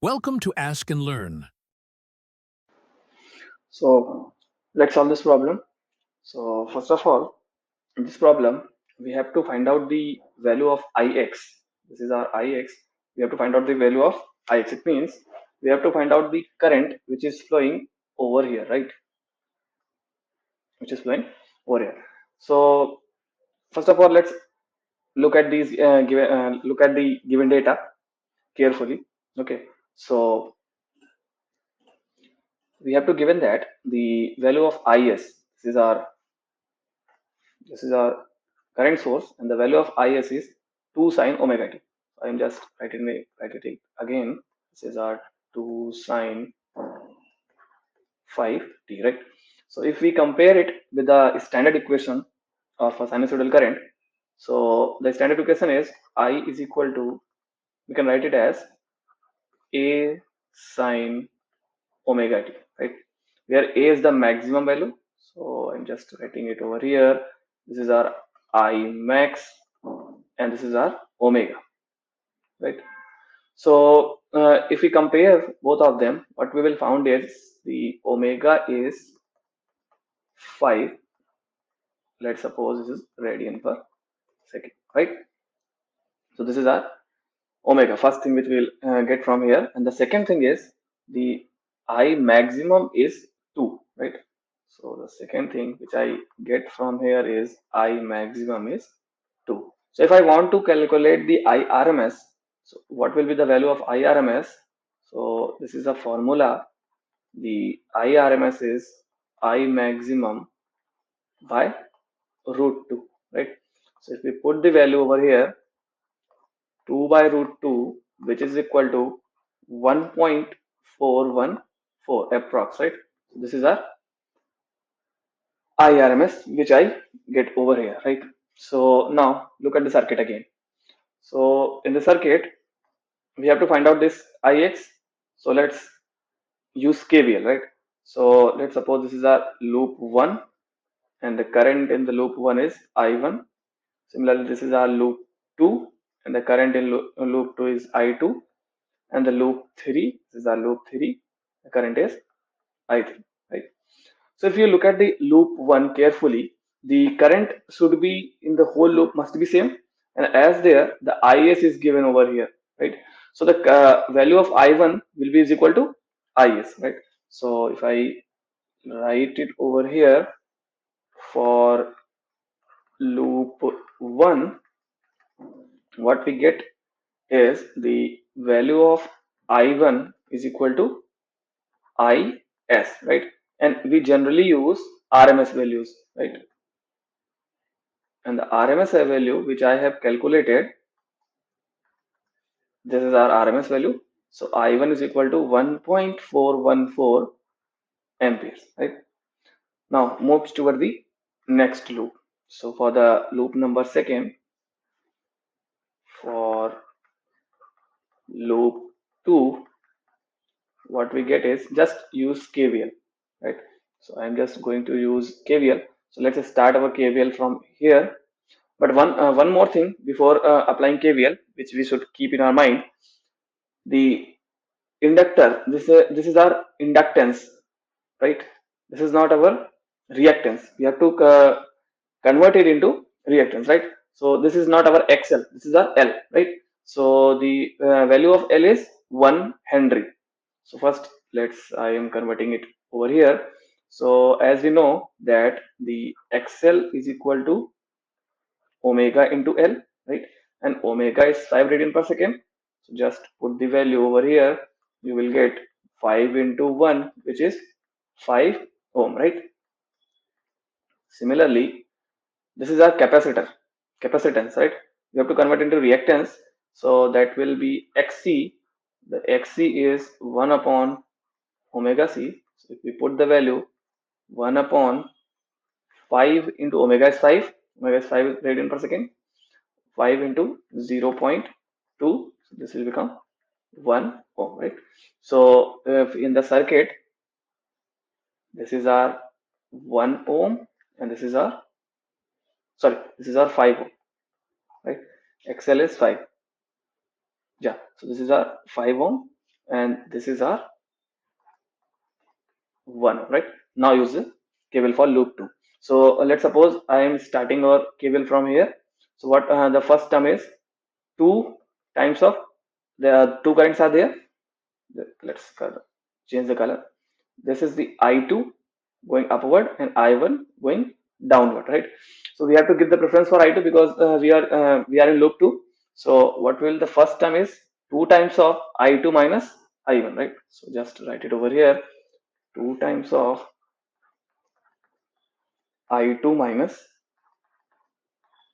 Welcome to Ask and Learn. So let's solve this problem. So first of all, in this problem, we have to find out the value of ix. This is our ix. We have to find out the value of ix. It means we have to find out the current which is flowing over here, right? Which is flowing over here. So first of all, let's look at these look at the given data carefully. Okay. So we have to given that the value of is. This is our current source, and the value of is 2 sine omega t. I'm just write it again. This is our 2 sine 5t, right? So if we compare it with the standard equation of a sinusoidal current, so the standard equation is I is equal to, we can write it as a sine omega t, right? Where a is the maximum value, so I'm just writing it over here. This is our I max, and this is our omega, right? So if we compare both of them, what we will found is the omega is 5. Let's suppose this is radian per second, right? So this is our omega, first thing which we'll get from here. And the second thing is the I maximum is 2, right? So the second thing which I get from here is I maximum is 2. So if I want to calculate the IRMS, so what will be the value of IRMS? So this is a formula. The IRMS is I maximum by root 2, right? So if we put the value over here, 2 by root 2, which is equal to 1.414 approx, right? So this is our IRMS which I get over here, right? So now look at the circuit again. So in the circuit, we have to find out this ix. So let's use KVL, right? So let's suppose this is our loop 1, and the current in the loop 1 is I1. Similarly, this is our loop 2, and the current in loop 2 is I2. And the loop 3, this is our loop 3, the current is I3, right? So if you look at the loop 1 carefully, the current should be in the whole loop must be same, and as there the is is given over here, right? So the value of I1 will be is equal to is, right? So if I write it over here for loop 1, what we get is the value of I1 is equal to is, right? And we generally use RMS values, right? And the RMS value which I have calculated, this is our RMS value. So I1 is equal to 1.414 amperes, right? Now moves toward the next loop. So for the loop number second, for loop 2, what we get is just use KVL, right? So I'm just going to use KVL. So let's start our KVL from here. But one more thing before applying KVL, which we should keep in our mind, the inductor. This is our inductance, right? This is not our reactance. We have to convert it into reactance, right? So this is not our XL. This is our L, right? So the value of L is 1 Henry. So first, I am converting it over here. So as we know that the XL is equal to omega into L, right? And omega is 5 radian per second. So just put the value over here. You will get 5 into 1, which is 5 ohm, right? Similarly, this is our capacitance, right? You have to convert into reactance. So that will be XC. The XC is 1 upon omega C. So if we put the value 1 upon 5 into omega is 5 radian per second. 5 into 0.2, so this will become 1 ohm, right? So if in the circuit, this is our 1 ohm, and this is our, sorry, this is our 5 ohm, right? XL is 5. Yeah, so this is our 5 ohm, and this is our 1, right? Now use the KVL for loop 2. So let's suppose I am starting our KVL from here. So what the first term is 2 times of the two currents are there. Let's change the color. This is the I2 going upward and I1 going downward, right? So we have to give the preference for I2 because we are in loop 2. So what will the first term is 2 times of I2 minus I1, right? So just write it over here, 2 times of I2 minus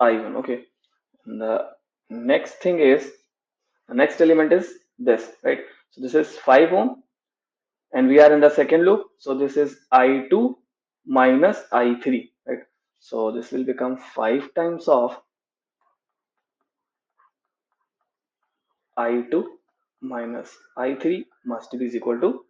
I1. Okay. And the next thing is the next element is this, right? So this is 5 ohm and we are in the second loop. So this is I2 minus I3, right? So this will become 5 times of I2 minus I3 must be is equal to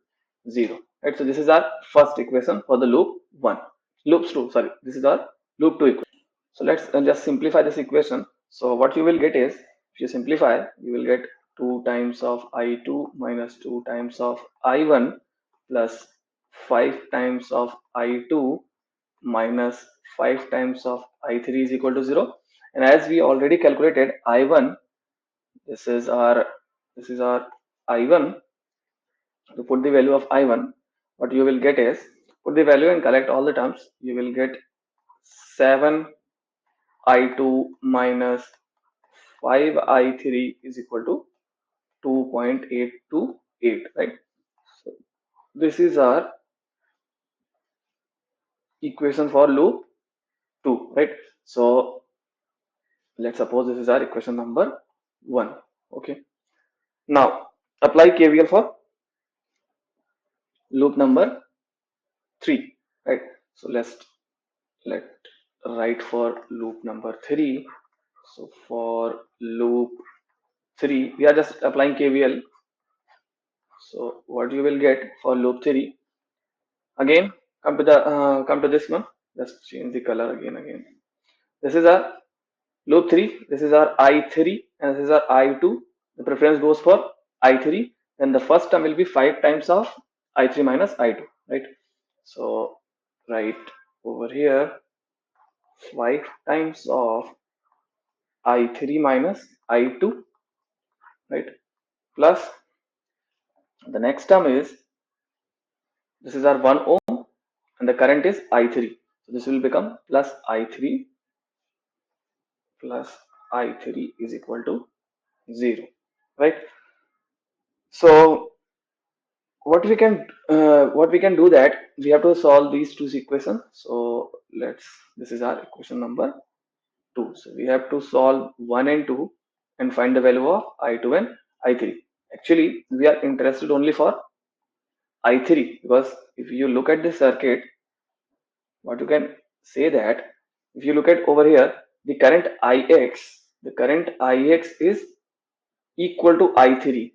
0, right? So this is our first equation for the loop 1. Loops 2, sorry, this is our loop 2 equation. So let's just simplify this equation. So what you will get is, if you simplify, you will get 2 times of I2 minus 2 times of I1 plus 5 times of I2 minus 5 times of I3 is equal to 0. And as we already calculated I1, this is our I1. To put the value of I1, what you will get is, put the value and collect all the terms. You will get 7 I2 minus 5 I3 is equal to 2.828, right? So this is our equation for loop 2, right? So let's suppose this is our equation number 1. Okay. Now apply KVL for loop number 3, right? So let write for loop number 3. So for loop 3, we are just applying KVL. So what you will get for loop 3, again come to this one. Just change the color again. This is our loop 3. This is our I3 and this is our I2. The preference goes for I3. Then the first term will be 5 times of I3 minus I2, right? So write over here 5 times of I3 minus I2, right? Plus the next term is, this is our 1 ohm and the current is I3. So this will become plus I3 plus I3 is equal to 0, right? So what we can do that we have to solve these two equations. So this is our equation number 2. So we have to solve 1 and 2 and find the value of I2 and I3. Actually, we are interested only for I3 because if you look at the circuit, what you can say that if you look at over here, the current ix is equal to I3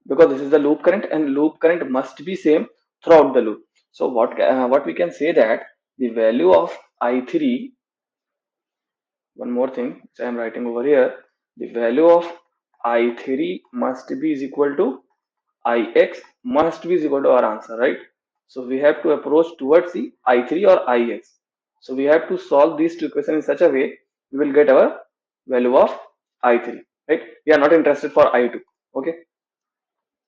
because this is the loop current and loop current must be same throughout the loop. So what we can say that the value of I3, one more thing which I am writing over here, the value of I3 must be is equal to Ix must be is equal to our answer, right? So we have to approach towards the I3 or Ix. So we have to solve these two equations in such a way we will get our value of I3, right? We are not interested for I2. Okay,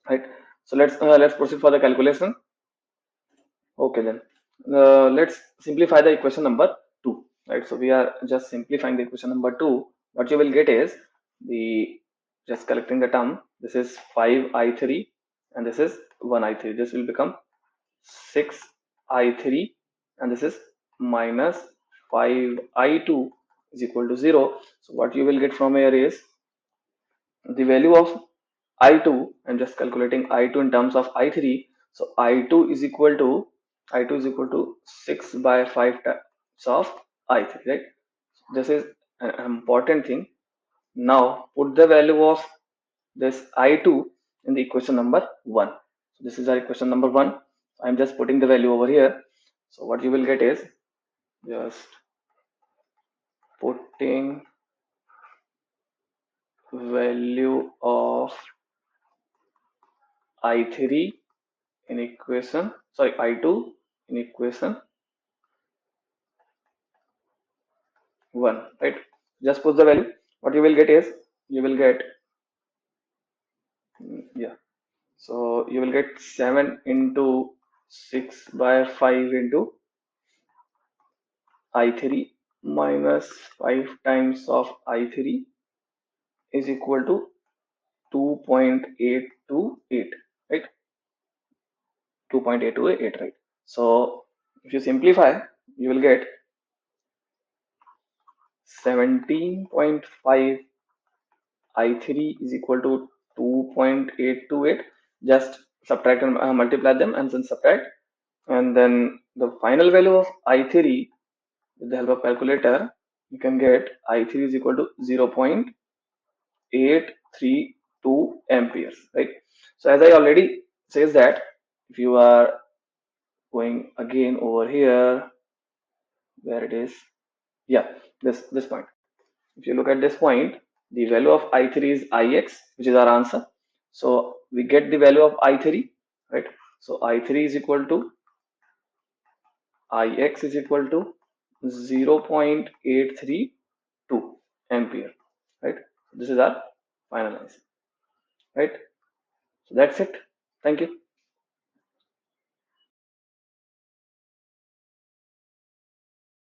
right? So let's proceed for the calculation. Okay, then let's simplify the equation number 2, right? So we are just simplifying the equation number 2. What you will get is, the just collecting the term, this is 5I3 and this is 1I3. This will become 6I3 and this is minus 5I2 is equal to 0. So what you will get from here is the value of I2. I'm just calculating I2 in terms of I3. So I2 is equal to 6 by 5 times of I3, right? This is an important thing. Now put the value of this I2 in the equation number 1. So this is our equation number 1. I'm just putting the value over here. So what you will get is just putting value of I3 in equation, sorry, I2 in equation 1, right? Just put the value. What you will get is, you will get, yeah, so you will get 7 into 6 by 5 into I3 minus 5 times of I3 is equal to 2.828, right? 2.828, right? So if you simplify, you will get 17.5 I3 is equal to 2.828. Just subtract and multiply them and then subtract, and then the final value of I3 with the help of calculator, you can get I3 is equal to 0.832 amperes, right? So as I already says that, if you are going again over here, where it is, yeah, this point, if you look at this point, the value of I3 is Ix, which is our answer. So we get the value of I3, right? So I3 is equal to Ix is equal to 0.832 ampere, right? This is our final answer, right? So that's it. Thank you.